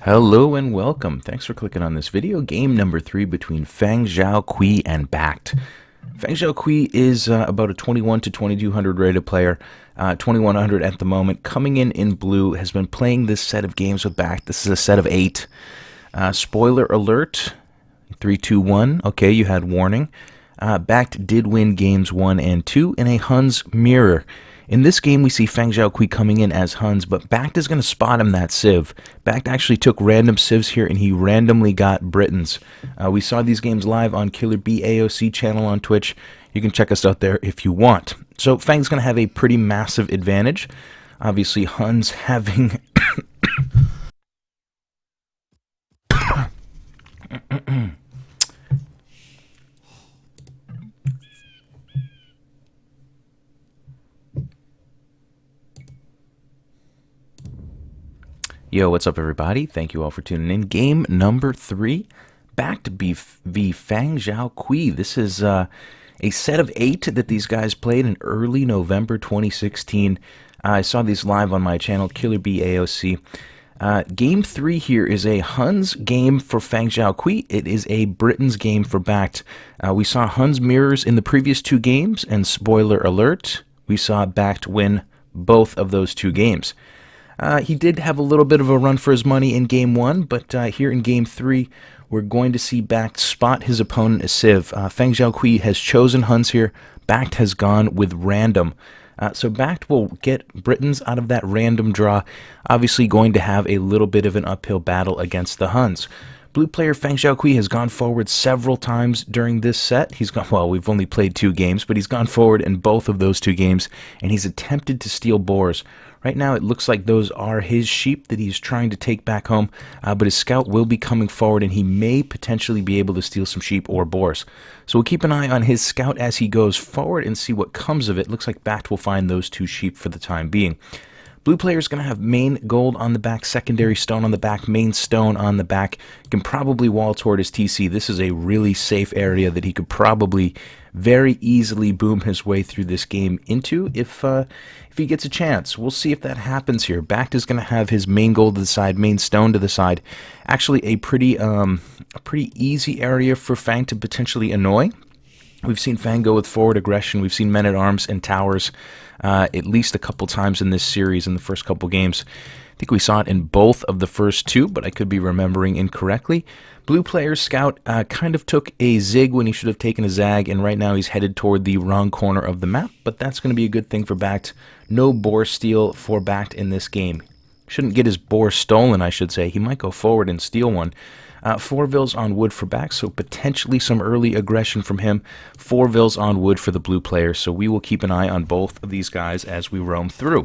Hello and welcome. Thanks for clicking on this video. Game number 3 between Fang Kui and Bact. Fang Kui is about a 21 to 2200 rated player, 2100 at the moment. Coming in blue, has been playing this set of games with Bact. This is a set of 8. Spoiler alert, 3, 2, 1. Okay, you had warning. Bact did win games 1 and 2 in a Huns mirror. In this game, we see Fang Kui coming in as Huns, but Bact is going to spot him that Civ. Bact actually took random Civs here, and he randomly got Britons. We saw these games live on Killer B AOC channel on Twitch. You can check us out there if you want. So Fang's going to have a pretty massive advantage. Obviously, Huns having... Yo, what's up, everybody? Thank you all for tuning in. Game number 3, Bact v Fang Kui. This is a set of 8 that these guys played in early November 2016. I saw these live on my channel, Killer B AOC. Game 3 here is a Huns game for Fang Kui. It is a Britain's game for Bact. We saw Huns mirrors in the previous 2 games, and spoiler alert, we saw Bact win both of those 2 games. He did have a little bit of a run for his money in Game 1, but here in Game 3, we're going to see Bact spot his opponent as Civ. Fang Kui has chosen Huns here. Bact has gone with random. So Bact will get Britons out of that random draw, obviously going to have a little bit of an uphill battle against the Huns. Blue player Fang Kui has gone forward several times during this set. He's gone, well, we've only played 2 games, but he's gone forward in both of those 2 games, and he's attempted to steal boars. Right now, it looks like those are his sheep that he's trying to take back home, but his scout will be coming forward, and he may potentially be able to steal some sheep or boars. So we'll keep an eye on his scout as he goes forward and see what comes of it. Looks like Bact will find those 2 sheep for the time being. Blue player is going to have main gold on the back, secondary stone on the back, main stone on the back. Can probably wall toward his TC. This is a really safe area that he could probably very easily boom his way through this game into if he gets a chance. We'll see if that happens here. Bact is going to have his main gold to the side, main stone to the side. Actually, a pretty easy area for Fang to potentially annoy. We've seen Fang go with forward aggression. We've seen men-at-arms and towers at least a couple times in this series in the first couple games. I think we saw it in both of the first 2, but I could be remembering incorrectly. Blue player's scout kind of took a zig when he should have taken a zag, and right now he's headed toward the wrong corner of the map, but that's going to be a good thing for Bact. No boar steal for Bact in this game. Shouldn't get his boar stolen, I should say. He might go forward and steal one. 4 vills on wood for Bact, so potentially some early aggression from him. 4 vills on wood for the blue player, so we will keep an eye on both of these guys as we roam through.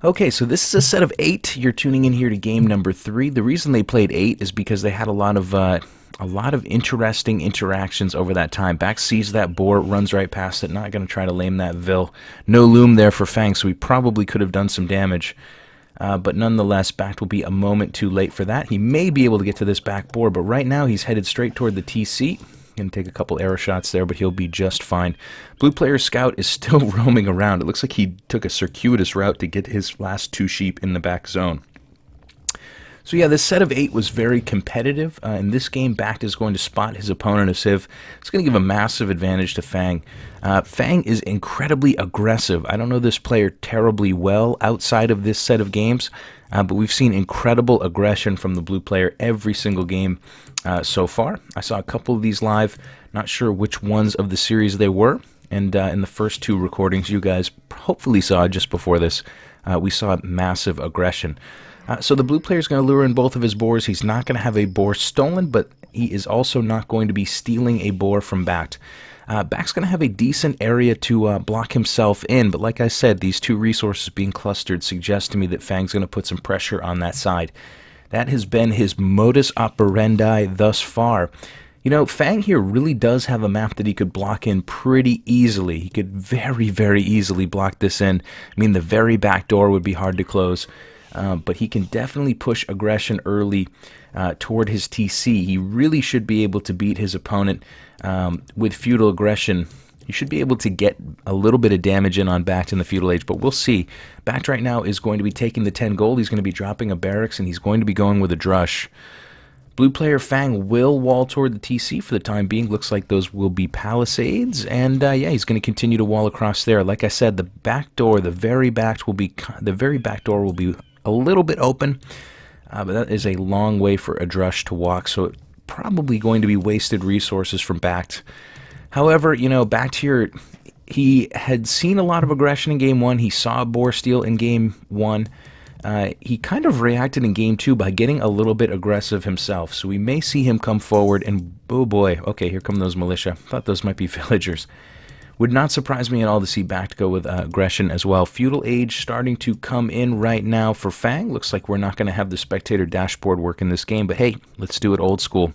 Okay, so this is a set of 8. You're tuning in here to game number 3. The reason they played 8 is because they had a lot of interesting interactions over that time. Bact sees that boar, runs right past it, not going to try to lame that vill. No loom there for Fang, so he probably could have done some damage. But nonetheless, Bact will be a moment too late for that. He may be able to get to this back boar, but right now he's headed straight toward the TC. Going to take a couple arrow shots there, but he'll be just fine. Blue player's scout is still roaming around. It looks like he took a circuitous route to get his last 2 sheep in the back zone. So yeah, this set of 8 was very competitive. In this game, Bact is going to spot his opponent as Civ. It's going to give a massive advantage to Fang. Fang is incredibly aggressive. I don't know this player terribly well outside of this set of games, but we've seen incredible aggression from the blue player every single game so far. I saw a couple of these live. Not sure which ones of the series they were. And in the first 2 recordings you guys hopefully saw just before this, we saw massive aggression. So the blue player is going to lure in both of his boars. He's not going to have a boar stolen, but he is also not going to be stealing a boar from Bact. Bact's going to have a decent area to block himself in, but like I said, these 2 resources being clustered suggest to me that Fang's going to put some pressure on that side. That has been his modus operandi thus far. You know, Fang here really does have a map that he could block in pretty easily. He could very, very easily block this in. I mean, the very back door would be hard to close. But he can definitely push aggression early toward his TC. He really should be able to beat his opponent with feudal aggression You should be able to get a little bit of damage in on Bact in the feudal age, but we'll see. Bact right now is going to be taking the 10 gold. He's going to be dropping a barracks, and he's going to be going with a drush. Blue player Fang will wall toward the TC for the time being. Looks like those will be palisades, and yeah, he's going to continue to wall across there. Like I said, the back door, the very back door will be a little bit open, but that is a long way for a drush to walk, so it's probably going to be wasted resources from Bact. However, you know, Bact here, he had seen a lot of aggression in Game 1. He saw Boar Steal in Game 1. He kind of reacted in Game 2 by getting a little bit aggressive himself. So we may see him come forward and, oh boy, okay, here come those militia. Thought those might be villagers. Would not surprise me at all to see Bact go with aggression as well. Feudal Age starting to come in right now for Fang. Looks like we're not going to have the spectator dashboard work in this game, but hey, let's do it old school.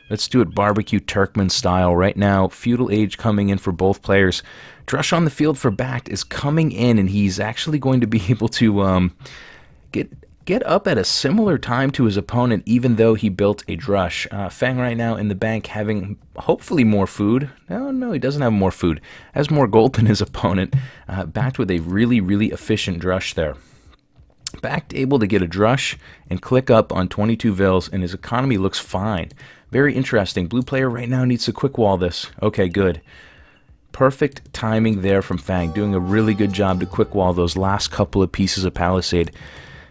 Let's do it barbecue Turkmen style right now. Feudal Age coming in for both players. Drush on the field for Bact is coming in, and he's actually going to be able to get up at a similar time to his opponent, even though he built a drush. Fang right now in the bank having hopefully more food. No, he doesn't have more food. Has more gold than his opponent. Bact with a really, really efficient drush there. Bact able to get a drush and click up on 22 vils, and his economy looks fine. Very interesting. Blue player right now needs to quick wall this. Okay, good. Perfect timing there from Fang, doing a really good job to quick wall those last couple of pieces of palisade.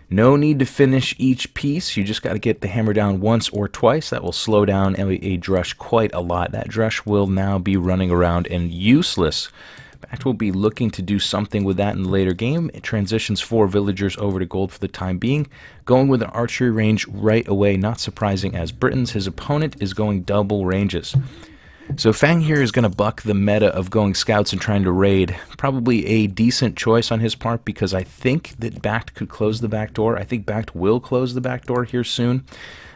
No need to finish each piece. You just got to get the hammer down once or twice. That will slow down a drush quite a lot. That drush will now be running around and useless. Bact will be looking to do something with that in the later game. It transitions 4 villagers over to gold for the time being. Going with an archery range right away, not surprising as Britons. His opponent is going double ranges. So Fang here is going to buck the meta of going scouts and trying to raid. Probably a decent choice on his part because I think that Bact could close the back door. I think Bact will close the back door here soon.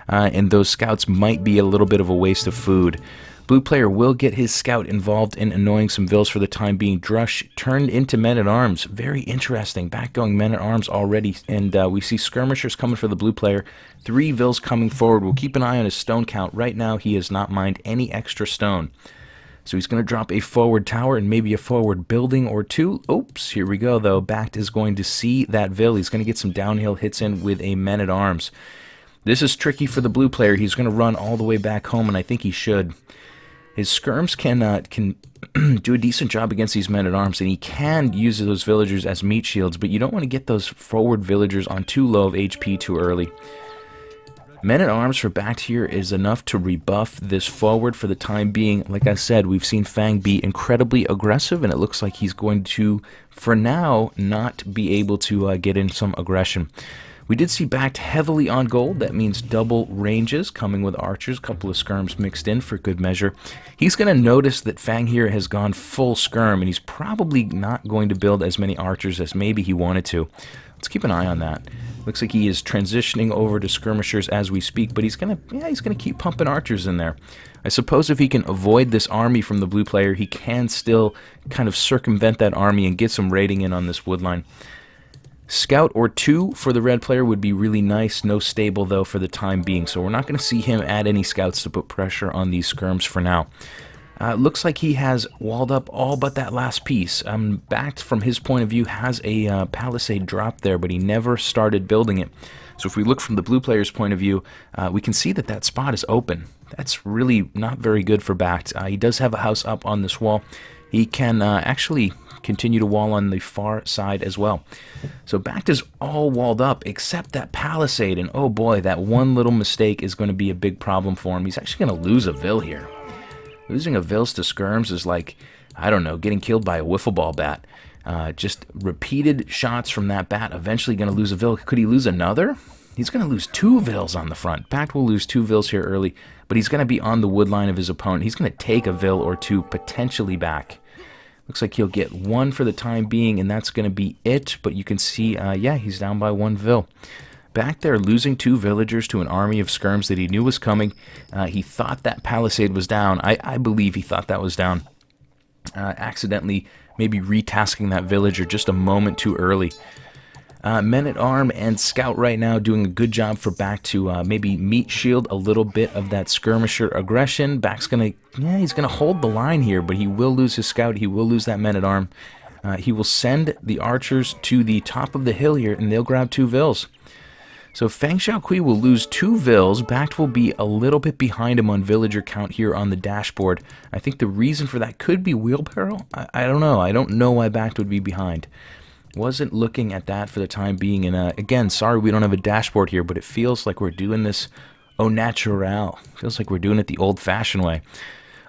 And those scouts might be a little bit of a waste of food. Blue player will get his scout involved in annoying some vils for the time being. Drush turned into men-at-arms. Very interesting. Back going men-at-arms already. And we see skirmishers coming for the blue player. 3 vils coming forward. We'll keep an eye on his stone count. Right now, he has not mined any extra stone. So he's going to drop a forward tower and maybe a forward building or 2. Oops, here we go, though. Bact is going to see that vil. He's going to get some downhill hits in with a men-at-arms. This is tricky for the blue player. He's going to run all the way back home, and I think he should. His skirms can do a decent job against these men-at-arms, and he can use those villagers as meat shields, but you don't want to get those forward villagers on too low of HP too early. Men-at-arms for Bact here is enough to rebuff this forward for the time being. Like I said, we've seen Fang be incredibly aggressive, and it looks like he's going to, for now, not be able to get in some aggression. We did see Bact heavily on gold. That means double ranges coming with archers, a couple of skirms mixed in for good measure. He's going to notice that Fang here has gone full skirm, and he's probably not going to build as many archers as maybe he wanted to. Let's keep an eye on that. Looks like he is transitioning over to skirmishers as we speak, but he's gonna keep pumping archers in there. I suppose if he can avoid this army from the blue player, he can still kind of circumvent that army and get some raiding in on this wood line. Scout or 2 for the red player would be really nice. No stable, though, for the time being. So we're not going to see him add any scouts to put pressure on these skirms for now. Looks like he has walled up all but that last piece. Bact, from his point of view, has a palisade drop there, but he never started building it. So if we look from the blue player's point of view, we can see that that spot is open. That's really not very good for Bact. He does have a house up on this wall. He can actually continue to wall on the far side as well. So Bact is all walled up except that palisade, and oh boy, that one little mistake is going to be a big problem for him. He's actually going to lose a vil here. Losing a vils to skirms is like, I don't know, getting killed by a wiffle ball bat. Just repeated shots from that bat, eventually going to lose a vil. Could he lose another? He's going to lose 2 vils on the front. Bact will lose 2 vils here early, but he's going to be on the wood line of his opponent. He's going to take a vil or 2 potentially back. Looks like he'll get 1 for the time being, and that's going to be it. But you can see, yeah, he's down by 1 vil. Back there, losing 2 villagers to an army of skirms that he knew was coming. He thought that palisade was down. I believe he thought that was down. Accidentally maybe retasking that villager just a moment too early. Men-at-Arm and Scout right now doing a good job for Bact to maybe meat shield a little bit of that skirmisher aggression. Bact's going to, yeah, he's going to hold the line here, but he will lose his Scout. He will lose that Men-at-Arm. He will send the archers to the top of the hill here, and they'll grab 2 vills. So Fang Xiaoqui will lose 2 vills. Bact will be a little bit behind him on villager count here on the dashboard. I think the reason for that could be wheelbarrow. I don't know. I don't know why Bact would be behind. Wasn't looking at that for the time being. And again, sorry we don't have a dashboard here, but it feels like we're doing this au naturel. Feels like we're doing it the old-fashioned way.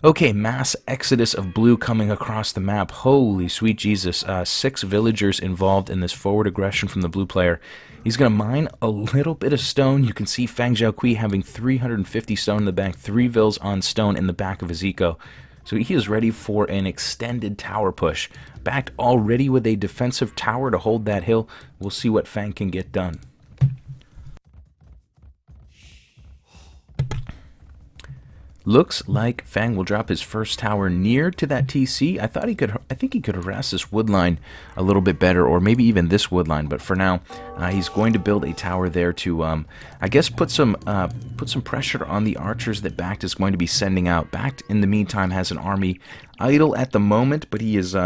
Okay, mass exodus of blue coming across the map. Holy sweet Jesus. 6 villagers involved in this forward aggression from the blue player. He's going to mine a little bit of stone. You can see Fang Xiaoqui having 350 stone in the bank, 3 vills on stone in the back of his eco. So he is ready for an extended tower push. Bact already with a defensive tower to hold that hill. We'll see what Fang can get done. Looks like Fang will drop his first tower near to that TC. I think he could harass this wood line a little bit better, or maybe even this wood line. But for now, he's going to build a tower there to, I guess, put some pressure on the archers that Bact is going to be sending out. Bact, in the meantime, has an army idle at the moment, but he is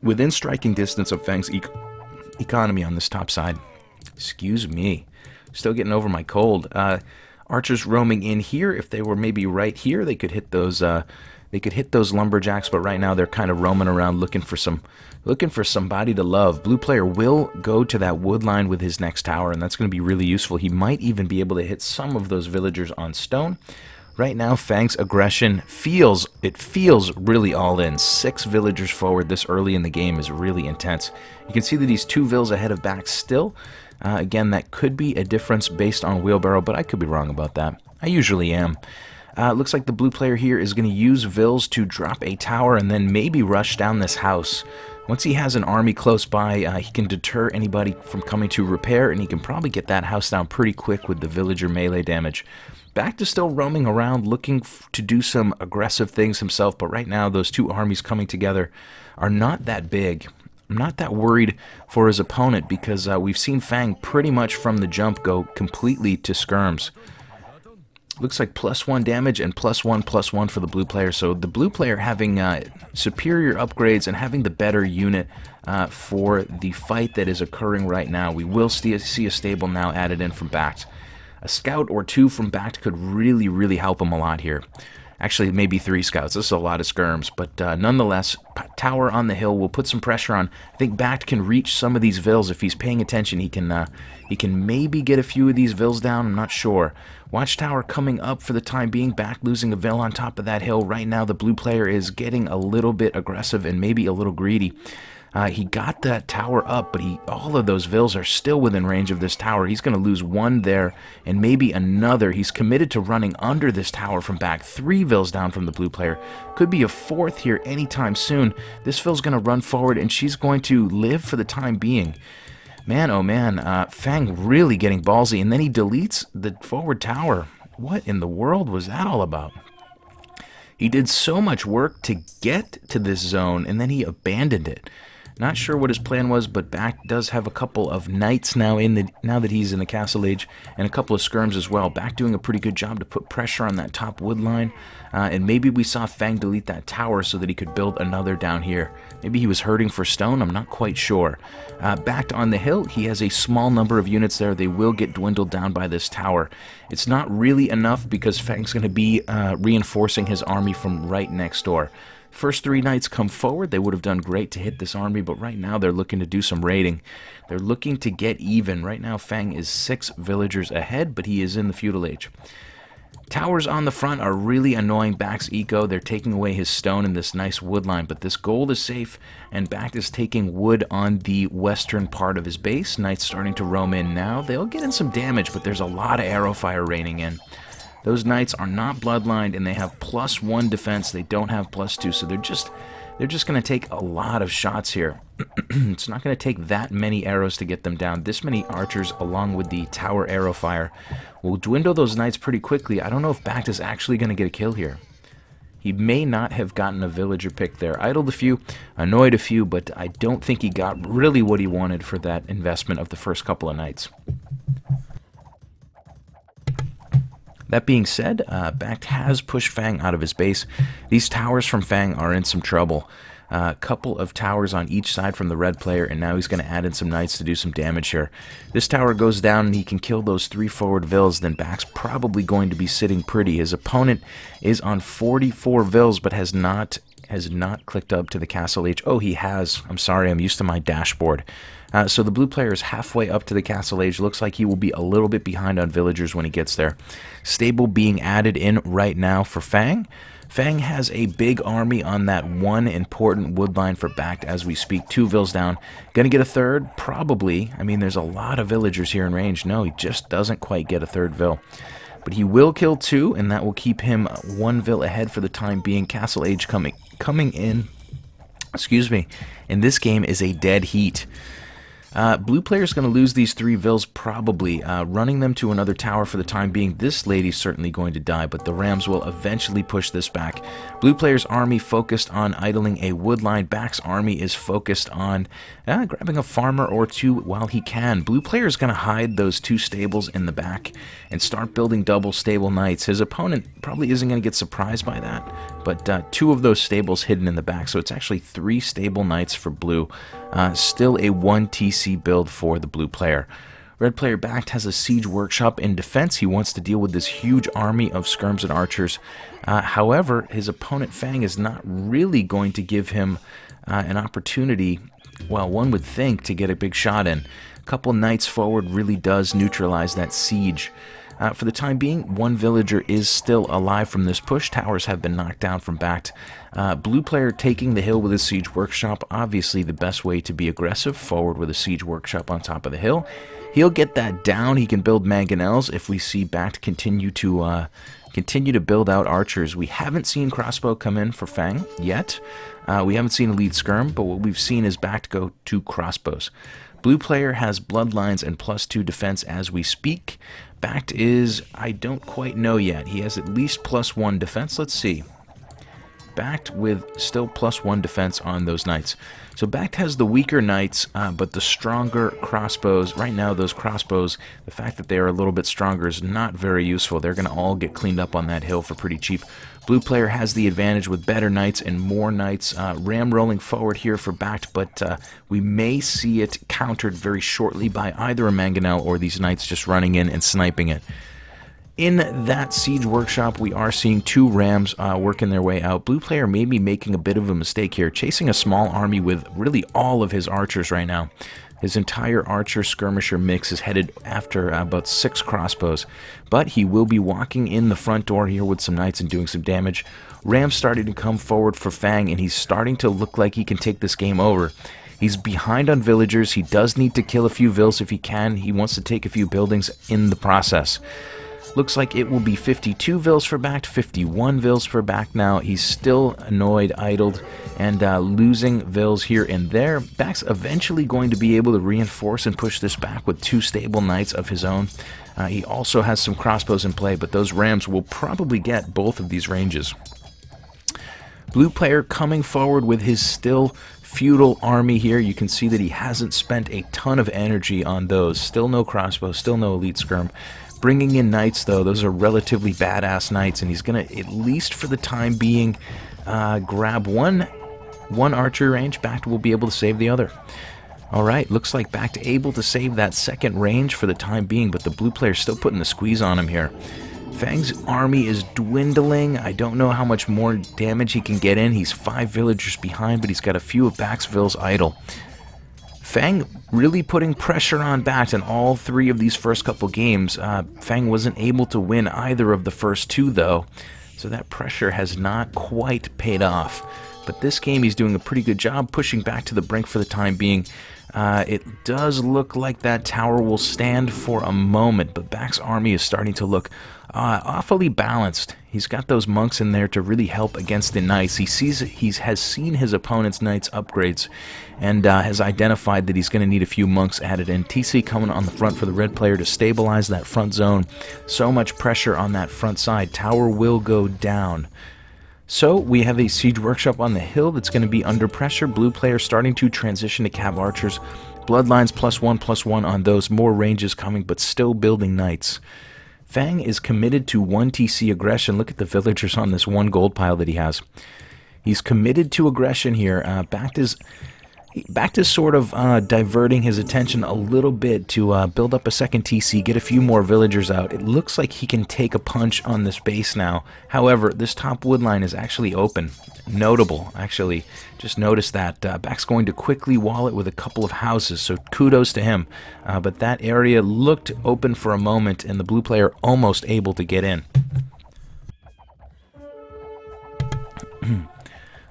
within striking distance of Fang's economy on this top side. Excuse me, still getting over my cold. Archers roaming in here. If they were maybe right here, they could hit those. They could hit those lumberjacks. But right now, they're kind of roaming around looking for somebody to love. Blue player will go to that wood line with his next tower, and that's going to be really useful. He might even be able to hit some of those villagers on stone. Right now, Fang's aggression feels really all in. 6 villagers forward this early in the game is really intense. You can see that he's 2 vills ahead of Bact still. Again, that could be a difference based on wheelbarrow, but I could be wrong about that. I usually am. Looks like the blue player here is going to use vills to drop a tower and then maybe rush down this house. Once he has an army close by, he can deter anybody from coming to repair, and he can probably get that house down pretty quick with the villager melee damage. Bact is still roaming around looking to do some aggressive things himself, but right now those 2 armies coming together are not that big. I'm not that worried for his opponent because we've seen Fang pretty much from the jump go completely to skirms. Looks like +1 damage and +1/+1 for the blue player. So the blue player having superior upgrades and having the better unit for the fight that is occurring right now. We will see a stable now added in from Bact. A scout or 2 from Bact could really, really help him a lot here. Actually, maybe 3 scouts. This is a lot of skirms, but nonetheless, tower on the hill will put some pressure on. I think Bact can reach some of these vills if he's paying attention. He can maybe get a few of these vills down. I'm not sure. Watchtower coming up for the time being. Bact losing a vill on top of that hill. Right now, the blue player is getting a little bit aggressive and maybe a little greedy. He got that tower up, but all of those vills are still within range of this tower. He's going to lose 1 there and maybe another. He's committed to running under this tower from Bact. 3 vills down from the blue player. Could be a 4th here anytime soon. This vill's going to run forward, and she's going to live for the time being. Man, oh man, Fang really getting ballsy, and then he deletes the forward tower. What in the world was that all about? He did so much work to get to this zone, and then he abandoned it. Not sure what his plan was, but Bact does have a couple of knights now that he's in the castle age, and a couple of skirms as well. Bact doing a pretty good job to put pressure on that top wood line, and maybe we saw Fang delete that tower so that he could build another down here. Maybe he was hurting for stone, I'm not quite sure. Bact on the hill, he has a small number of units there. They will get dwindled down by this tower. It's not really enough because Fang's going to be reinforcing his army from right next door. First 3 knights come forward. They would have done great to hit this army, but right now they're looking to do some raiding. They're looking to get even. Right now Fang is 6 villagers ahead, but he is in the feudal age. Towers on the front are really annoying Bact's eco. They're taking away his stone in this nice wood line, but this gold is safe, and Bact is taking wood on the western part of his base. Knights starting to roam in now. They'll get in some damage, but there's a lot of arrow fire raining in. Those knights are not bloodlined, and they have +1 defense. They don't have +2, so they're just going to take a lot of shots here. It's not going to take that many arrows to get them down. This many archers, along with the tower arrow fire, will dwindle those knights pretty quickly. I don't know if Bact is actually going to get a kill here. He may not have gotten a villager pick there. Idled a few, annoyed a few, but I don't think he got really what he wanted for that investment of the first couple of knights. That being said, Bact has pushed Fang out of his base. These towers from Fang are in some trouble. A couple of towers on each side from the red player, and now he's going to add in some knights to do some damage here. This tower goes down and he can kill those 3 forward vills, then Bact's probably going to be sitting pretty. His opponent is on 44 vills but has not clicked up to the castle age. Oh, he has. I'm sorry, I'm used to my dashboard. So the blue player is halfway up to the castle age. Looks like he will be a little bit behind on villagers when he gets there. Stable being added in right now for Fang. Fang has a big army on that one important wood line for Bact as we speak. 2 vills down. Gonna get a third? Probably. I mean, there's a lot of villagers here in range. No, he just doesn't quite get a third vill. But he will kill 2, and that will keep him 1 vill ahead for the time being. Castle age coming in. Excuse me. In this game is a dead heat. Blue player's going to lose these 3 vills probably, running them to another tower for the time being. This lady's certainly going to die, but the Rams will eventually push this back. Blue player's army focused on idling a wood line. Bact's army is focused on grabbing a farmer or 2 while he can. Blue player's going to hide those 2 stables in the back and start building double stable knights. His opponent probably isn't going to get surprised by that, but 2 of those stables hidden in the back, so it's actually 3 stable knights for blue. Still a 1 TC build for the blue player. Red player Bact has a siege workshop in defense. He wants to deal with this huge army of skirms and archers. However, his opponent Fang is not really going to give him an opportunity, well, one would think, to get a big shot in. A couple knights forward really does neutralize that siege. For the time being, 1 villager is still alive from this push. Towers have been knocked down from Bact. Blue player taking the hill with his siege workshop. Obviously the best way to be aggressive. Forward with a siege workshop on top of the hill. He'll get that down. He can build mangonels if we see Bact continue to build out archers. We haven't seen crossbow come in for Fang yet. We haven't seen elite skirm, but what we've seen is Bact go to crossbows. Blue player has bloodlines and +2 defense as we speak. Bact is, I don't quite know yet. He has at least +1 defense. Let's see. Bact with still +1 defense on those knights. So Bact has the weaker knights, but the stronger crossbows. Right now, those crossbows, the fact that they are a little bit stronger is not very useful. They're going to all get cleaned up on that hill for pretty cheap. Blue player has the advantage with better knights and more knights. Ram rolling forward here for Bact, but we may see it countered very shortly by either a mangonel or these knights just running in and sniping it. In that siege workshop, we are seeing 2 rams working their way out. Blue player may be making a bit of a mistake here, chasing a small army with really all of his archers right now. His entire archer-skirmisher mix is headed after about 6 crossbows, but he will be walking in the front door here with some knights and doing some damage. Ram's starting to come forward for Fang, and he's starting to look like he can take this game over. He's behind on villagers. He does need to kill a few vills if he can. He wants to take a few buildings in the process. Looks like it will be 52 vills for Bact, 51 vills for Bact now. He's still annoyed, idled, and losing vills here and there. Bact's eventually going to be able to reinforce and push this back with 2 stable knights of his own. He also has some crossbows in play, but those rams will probably get both of these ranges. Blue player coming forward with his still feudal army here. You can see that he hasn't spent a ton of energy on those. Still no crossbows, still no elite skirm. Bringing in knights, though, those are relatively badass knights, and he's going to, at least for the time being, grab one archer range. Bact will be able to save the other. Alright, looks like Bact able to save that second range for the time being, but the blue player's still putting the squeeze on him here. Fang's army is dwindling. I don't know how much more damage he can get in. He's 5 villagers behind, but he's got a few of Bact's vills idle. Fang really putting pressure on Bact in all 3 of these first couple games. Fang wasn't able to win either of the first 2, though, so that pressure has not quite paid off. But this game he's doing a pretty good job pushing Bact to the brink for the time being. It does look like that tower will stand for a moment, but Bact's army is starting to look awfully balanced. He's got those monks in there to really help against the knights. He has seen his opponent's knights upgrades and has identified that he's going to need a few monks added in. TC coming on the front for the red player to stabilize that front zone. So much pressure on that front side. Tower will go down. So we have a siege workshop on the hill that's going to be under pressure. Blue player starting to transition to cav archers. Bloodlines +1/+1 on those. More ranges coming, but still building knights. Fang is committed to 1 TC aggression. Look at the villagers on this 1 gold pile that he has. He's committed to aggression here. Bact is sort of diverting his attention a little bit to build up a second TC, get a few more villagers out. It looks like he can take a punch on this base now. However, this top wood line is actually open. Notable, actually. Just notice that. Bact's going to quickly wall it with a couple of houses, so kudos to him. But that area looked open for a moment, and the blue player almost able to get in.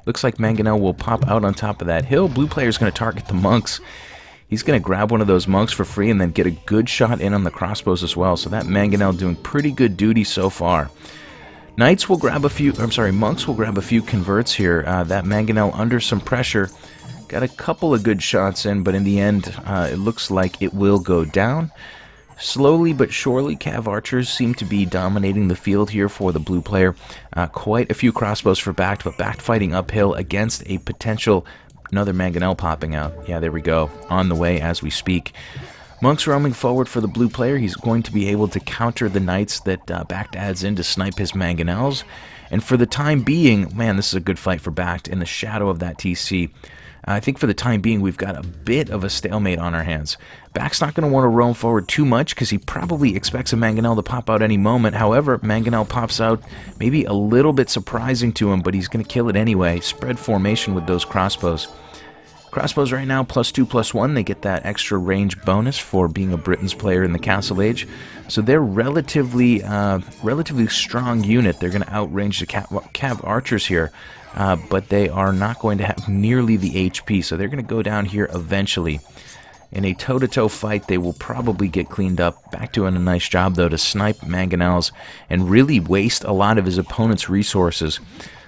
Looks like Mangonel will pop out on top of that hill. Blue player's going to target the monks. He's going to grab one of those monks for free and then get a good shot in on the crossbows as well. So that Mangonel doing pretty good duty so far. Monks will grab a few converts here. That Mangonel under some pressure. Got a couple of good shots in, but in the end, it looks like it will go down. Slowly but surely, cav archers seem to be dominating the field here for the blue player. Quite a few crossbows for Bact, but Bact fighting uphill against a potential another Mangonel popping out. Yeah, there we go. On the way as we speak. Monk's roaming forward for the blue player. He's going to be able to counter the knights that Bact adds in to snipe his Mangonels. And for the time being, man, this is a good fight for Bact in the shadow of that TC. I think for the time being, we've got a bit of a stalemate on our hands. Bact's not going to want to roam forward too much because he probably expects a Mangonel to pop out any moment. However, Mangonel pops out, maybe a little bit surprising to him, but he's going to kill it anyway. Spread formation with those crossbows. Crossbows right now +2/+1. They get that extra range bonus for being a Britain's player in the Castle Age. So they're relatively strong unit. They're going to outrange the cav archers here. But they are not going to have nearly the HP, so they're going to go down here eventually. In a toe-to-toe fight, they will probably get cleaned up. Bact doing a nice job, though, to snipe Mangonels and really waste a lot of his opponent's resources.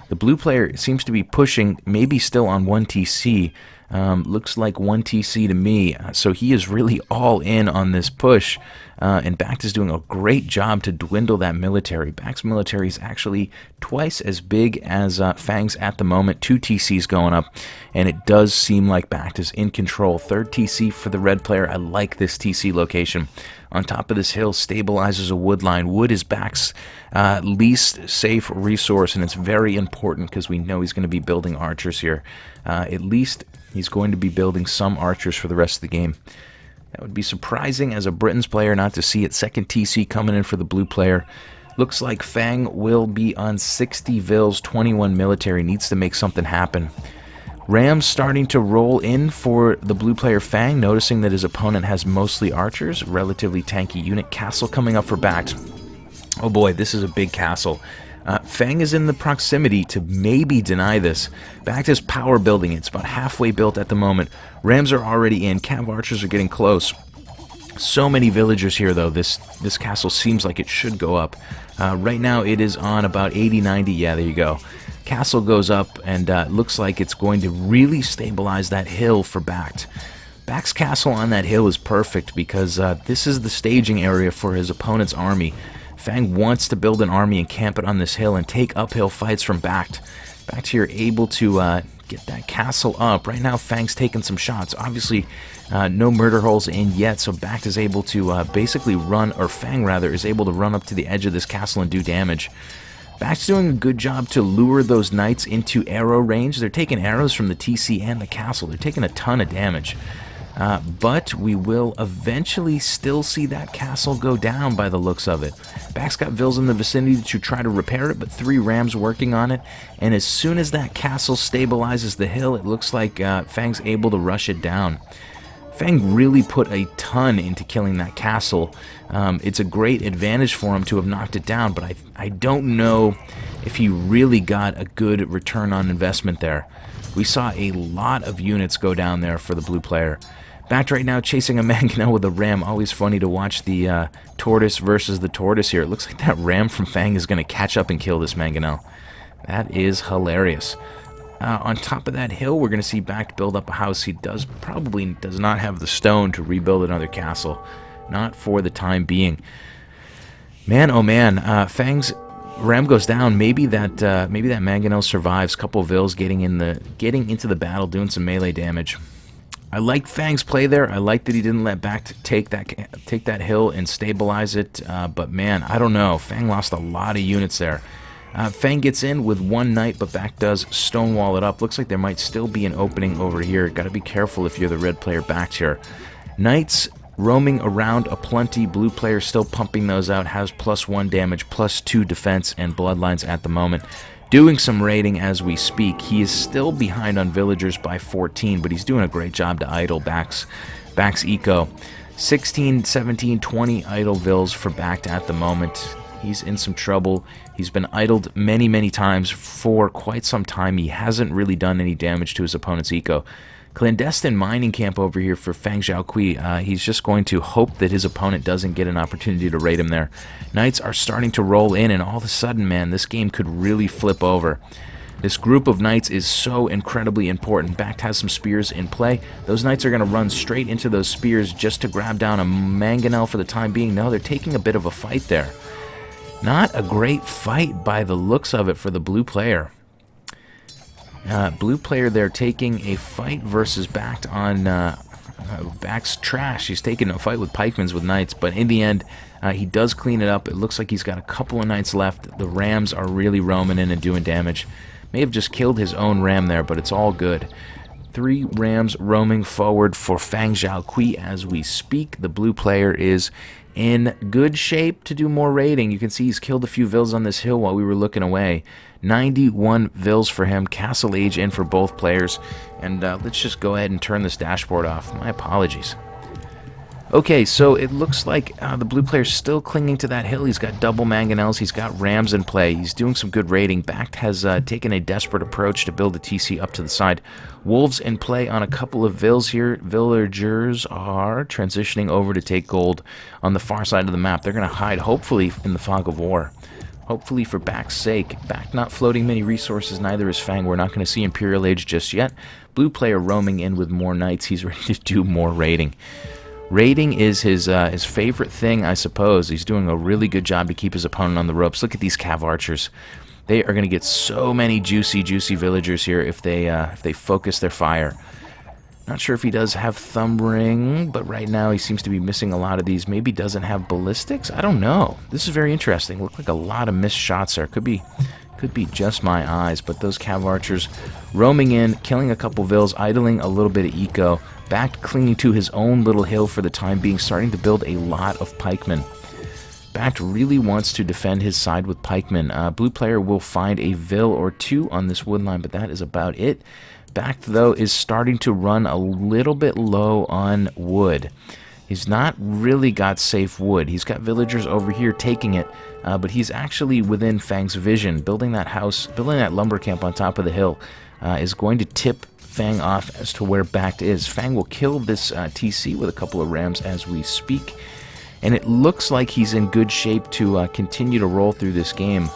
The blue player seems to be pushing, maybe still on 1 TC. Looks like 1 TC to me, so he is really all in on this push. And Bact is doing a great job to dwindle that military. Bact's military is actually twice as big as Fang's at the moment. 2 TCs going up, and it does seem like Bact is in control. 3rd TC for the red player. I like this TC location. On top of this hill, stabilizes a wood line. Wood is Bact's least safe resource, and it's very important because we know he's going to be building archers here. At least he's going to be building some archers for the rest of the game. That would be surprising as a Britain's player not to see it. 2nd TC coming in for the blue player. Looks like Fang will be on 60 vils, 21 military. Needs to make something happen. Rams starting to roll in for the blue player Fang, noticing that his opponent has mostly archers. Relatively tanky unit. Castle coming up for Bact. Oh boy, this is a big castle. Fang is in the proximity to maybe deny this. Bact is power building. It's about halfway built at the moment. Rams are already in. Cav archers are getting close. So many villagers here, though. This castle seems like it should go up. Right now, it is on about 80, 90. Yeah, there you go. Castle goes up, and looks like it's going to really stabilize that hill for Bact. Bact's castle on that hill is perfect because this is the staging area for his opponent's army. Fang wants to build an army and camp it on this hill and take uphill fights from Bact. Bact here able to get that castle up. Right now, Fang's taking some shots. Obviously, no murder holes in yet, so Bact is able to basically run, or Fang rather, is able to run up to the edge of this castle and do damage. Bact's doing a good job to lure those knights into arrow range. They're taking arrows from the TC and the castle. They're taking a ton of damage. But we will eventually still see that castle go down by the looks of it. Bact's got Vils in the vicinity to try to repair it, but 3 Rams working on it. And as soon as that castle stabilizes the hill, it looks like Fang's able to rush it down. Fang really put a ton into killing that castle. It's a great advantage for him to have knocked it down, but I don't know if he really got a good return on investment there. We saw a lot of units go down there for the blue player. Bact right now chasing a Mangonel with a Ram. Always funny to watch the tortoise versus the tortoise here. It looks like that Ram from Fang is going to catch up and kill this Mangonel. That is hilarious. On top of that hill, we're going to see Bact build up a house. He probably does not have the stone to rebuild another castle. Not for the time being. Man, oh man, Fang's Ram goes down. Maybe that mangonel survives. Couple of Vills getting into the battle, doing some melee damage. I like Fang's play there. I like that he didn't let Bact take that hill and stabilize it. But man, I don't know. Fang lost a lot of units there. Fang gets in with one knight, but Bact does stonewall it up. Looks like there might still be an opening over here. Got to be careful if you're the red player Bact here. Knights roaming around aplenty. Blue player still pumping those out. Has +1 damage, +2 defense, and bloodlines at the moment. Doing some raiding as we speak. He is still behind on villagers by 14, but he's doing a great job to idle Bact's eco. 16, 17, 20 idle vills for Bact at the moment. He's in some trouble. He's been idled many, many times for quite some time. He hasn't really done any damage to his opponent's eco. Clandestine mining camp over here for Fang Zhaokui. He's just going to hope that his opponent doesn't get an opportunity to raid him there. Knights are starting to roll in, and all of a sudden, man, this game could really flip over. This group of knights is so incredibly important. Bact has some spears in play. Those knights are going to run straight into those spears just to grab down a mangonel for the time being. No, they're taking a bit of a fight there. Not a great fight by the looks of it for the blue player. Blue player there taking a fight versus Bact on Bact's trash. He's taking a fight with pikemans with knights, but in the end, he does clean it up. It looks like he's got a couple of knights left. The rams are really roaming in and doing damage. May have just killed his own ram there, but it's all good. 3 rams roaming forward for Fang Zhaokui as we speak. The blue player is in good shape to do more raiding. You can see he's killed a few vills on this hill while we were looking away. 91 vills for him. Castle Age in for both players. And let's just go ahead and turn this dashboard off. My apologies. Okay, so it looks like the blue player's still clinging to that hill. He's got double mangonels. He's got rams in play. He's doing some good raiding. Bact has taken a desperate approach to build a TC up to the side. Wolves in play on a couple of vills here. Villagers are transitioning over to take gold on the far side of the map. They're going to hide, hopefully, in the fog of war. Hopefully for Bact's sake. Bact not floating many resources, neither is Fang. We're not going to see Imperial Age just yet. Blue player roaming in with more knights. He's ready to do more raiding. Raiding is his favorite thing, I suppose. He's doing a really good job to keep his opponent on the ropes. Look at these cav archers. They are going to get so many juicy villagers here if they focus their fire. Not sure if he does have thumb ring, but right now he seems to be missing a lot of these. Maybe doesn't have ballistics? I don't know. This is very interesting. Look like a lot of missed shots there. Could be just my eyes, but those cav archers roaming in, killing a couple vills, idling a little bit of eco. Bact clinging to his own little hill for the time being, starting to build a lot of pikemen. Bact really wants to defend his side with pikemen. Blue player will find a vill or two on this wood line, but that is about it. Bact, though, is starting to run a little bit low on wood. He's not really got safe wood. He's got villagers over here taking it, but he's actually within Fang's vision. Building that house, building that lumber camp on top of the hill is going to tip Fang off as to where Bact is. Fang will kill this TC with a couple of rams as we speak, and it looks like he's in good shape to continue to roll through this game.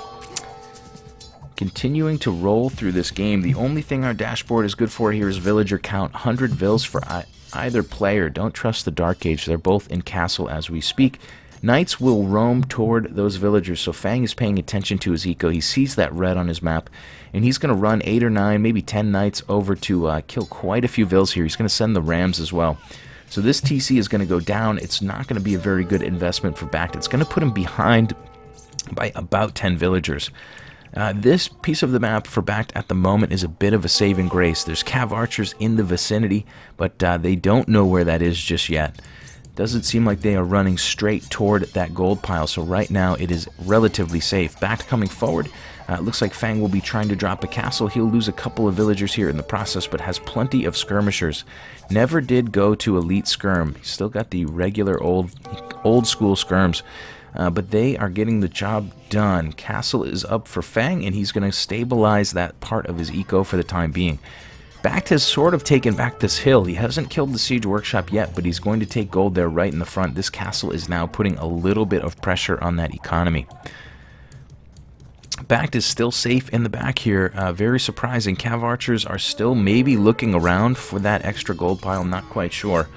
Continuing to roll through this game. The only thing our dashboard is good for here is villager count. 100 vills for either player. Don't trust the Dark Age. They're both in castle as we speak. Knights will roam toward those villagers, so Fang is paying attention to his eco. He sees that red on his map, and he's going to run 8 or 9, maybe 10 knights over to kill quite a few vills here. He's going to send the rams as well. So this TC is going to go down. It's not going to be a very good investment for Bact. It's going to put him behind by about 10 villagers. This piece of the map for Bact at the moment is a bit of a saving grace. There's cav archers in the vicinity, but they don't know where that is just yet. Doesn't seem like they are running straight toward that gold pile, so right now it is relatively safe. Bact coming forward. It looks like Fang will be trying to drop a castle. He'll lose a couple of villagers here in the process, but has plenty of skirmishers. Never did go to elite skirm. He's still got the regular old school skirms. But they are getting the job done. Castle is up for Fang, and he's going to stabilize that part of his eco for the time being. Bact has sort of taken back this hill. He hasn't killed the siege workshop yet, but he's going to take gold there right in the front. This castle is now putting a little bit of pressure on that economy. Bact is still safe in the back here. Very surprising. Cav archers are still maybe looking around for that extra gold pile. Not quite sure.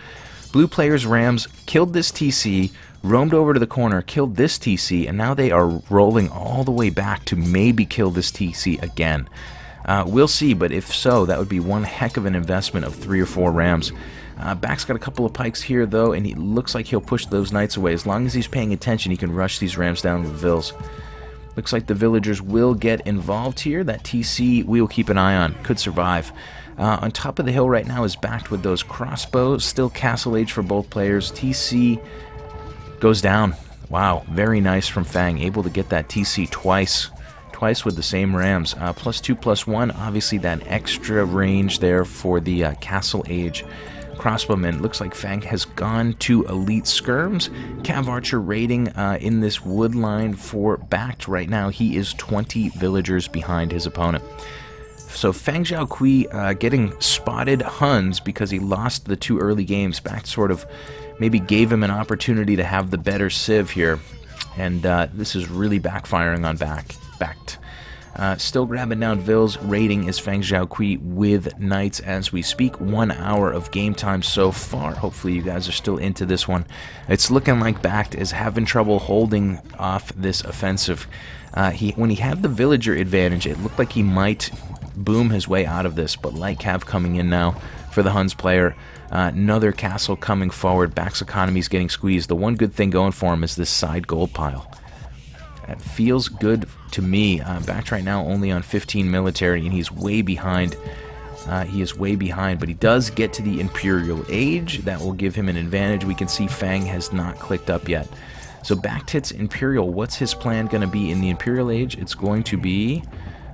Blue player's rams killed this TC, roamed over to the corner, killed this TC, and now they are rolling all the way back to maybe kill this TC again. We'll see, but if so, that would be one heck of an investment of 3 or 4 rams. Bact's got a couple of pikes here, though, and he looks like he'll push those knights away. As long as he's paying attention, he can rush these rams down with vills. Looks like the villagers will get involved here. That TC we will keep an eye on. Could survive. On top of the hill right now is Bact with those crossbows. Still castle age for both players. TC goes down. Wow, very nice from Fang. Able to get that TC twice with the same rams. +2/+1. Obviously that extra range there for the castle age crossbowmen. Looks like Fang has gone to elite skirms. Cav Archer rating in this wood line for Bact right now. He is 20 villagers behind his opponent. So Fang Zhaoqi getting spotted Huns because he lost the 2 early games. Bact sort of maybe gave him an opportunity to have the better civ here. And this is really backfiring on Bact. Still grabbing down vills. Rating is Fang Zhaoqi with knights as we speak. 1 hour of game time so far. Hopefully you guys are still into this one. It's looking like Bact is having trouble holding off this offensive. When he had the villager advantage, it looked like he might boom his way out of this, but light cav coming in now for the Huns player. Another castle coming forward. Bact's economy is getting squeezed. The one good thing going for him is this side gold pile. That feels good to me. Bact right now only on 15 military, and he's way behind. He is way behind, but he does get to the Imperial Age. That will give him an advantage. We can see Fang has not clicked up yet. So Bact hits Imperial. What's his plan going to be in the Imperial Age? It's going to be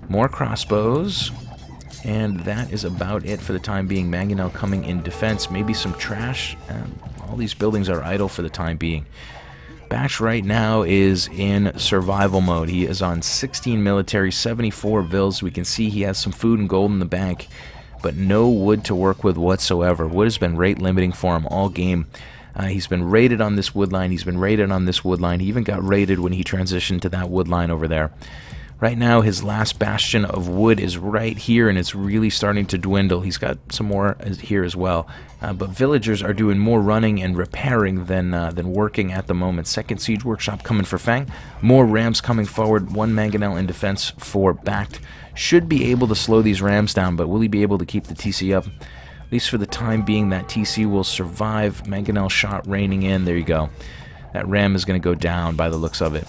more crossbows, and that is about it for the time being. Mangonel coming in defense. Maybe some trash. All these buildings are idle for the time being. Bact right now is in survival mode. He is on 16 military, 74 vills. We can see he has some food and gold in the bank, but no wood to work with whatsoever. Wood has been rate limiting for him all game. He's been raided on this wood line. He's been raided on this wood line. He even got raided when he transitioned to that wood line over there. Right now, his last bastion of wood is right here, and it's really starting to dwindle. He's got some more here as well. But villagers are doing more running and repairing than working at the moment. Second siege workshop coming for Fang. More rams coming forward. 1 mangonel in defense for Bact. Should be able to slow these rams down, but will he be able to keep the TC up? At least for the time being, that TC will survive. Mangonel shot raining in. There you go. That ram is going to go down by the looks of it.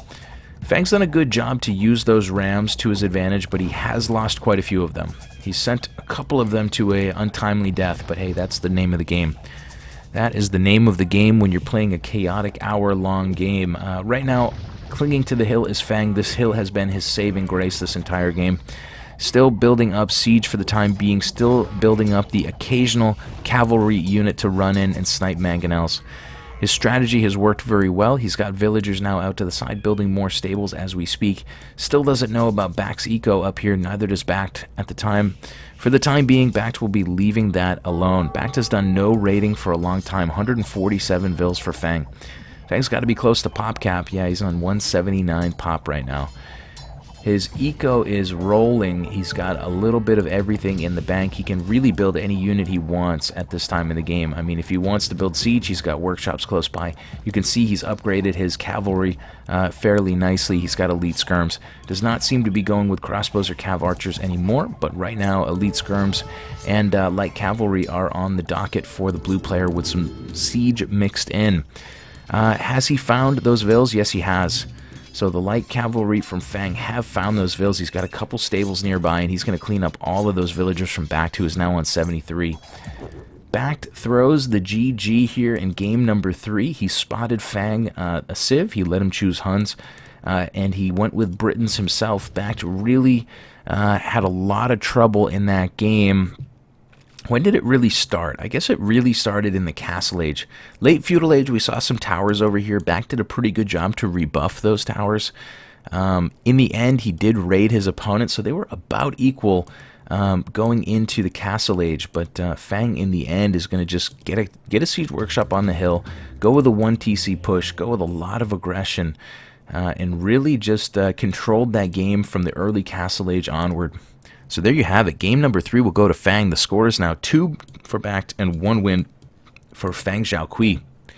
Fang's done a good job to use those rams to his advantage, but he has lost quite a few of them. He sent a couple of them to an untimely death, but hey, that's the name of the game. That is the name of the game when you're playing a chaotic hour-long game. Right now, clinging to the hill is Fang. This hill has been his saving grace this entire game. Still building up siege for the time being, still building up the occasional cavalry unit to run in and snipe mangonels. His strategy has worked very well. He's got villagers now out to the side building more stables as we speak. Still doesn't know about Bact's eco up here, neither does Bact at the time. For the time being, Bact will be leaving that alone. Bact has done no raiding for a long time, 147 vills for Fang. Fang's got to be close to pop cap. Yeah, he's on 179 pop right now. His eco is rolling. He's got a little bit of everything in the bank. He can really build any unit he wants at this time in the game. I mean, if he wants to build siege, he's got workshops close by. You can see he's upgraded his cavalry fairly nicely. He's got elite skirms. Does not seem to be going with crossbows or cav archers anymore, but right now elite skirms and light cavalry are on the docket for the blue player with some siege mixed in. Has he found those vills? Yes, he has. So the light cavalry from Fang have found those vills. He's got a couple stables nearby, and he's going to clean up all of those villagers from Bact, who is now on 73. Bact throws the GG here in game number 3. He spotted Fang a civ. He let him choose Huns, and he went with Britons himself. Bact really had a lot of trouble in that game. When did it really start? I guess it really started in the Castle Age. Late Feudal Age, we saw some towers over here. Bact did a pretty good job to rebuff those towers. In the end, he did raid his opponent, so they were about equal going into the Castle Age. But Fang, in the end, is going to just get a siege workshop on the hill, go with a 1 TC push, go with a lot of aggression, and really just controlled that game from the early Castle Age onward. So there you have it. Game number 3 will go to Fang. The score is now 2 for Bact and 1 win for Fang Zhaoqi.